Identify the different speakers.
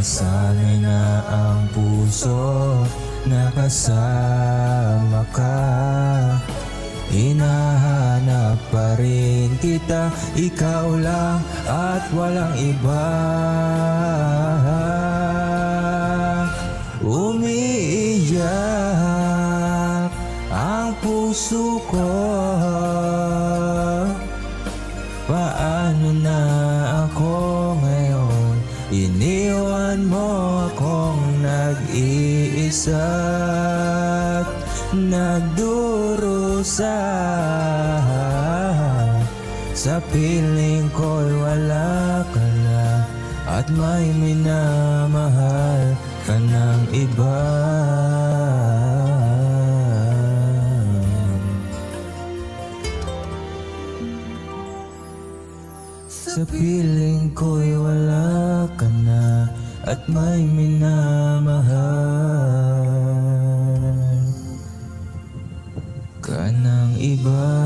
Speaker 1: Nasanay na ang puso na kasama ka. Hinahanap pa rin kita, ikaw lang at walang iba. Umiiyak ang puso ko. Paano na ako ngayon? Iniwan mo akong nag-iisa't nagdurusa. Sa piling ko'y wala ka na at may minamahal ka ng iba. Sa piling ko'y wala ka na at may minamahal ka ng iba.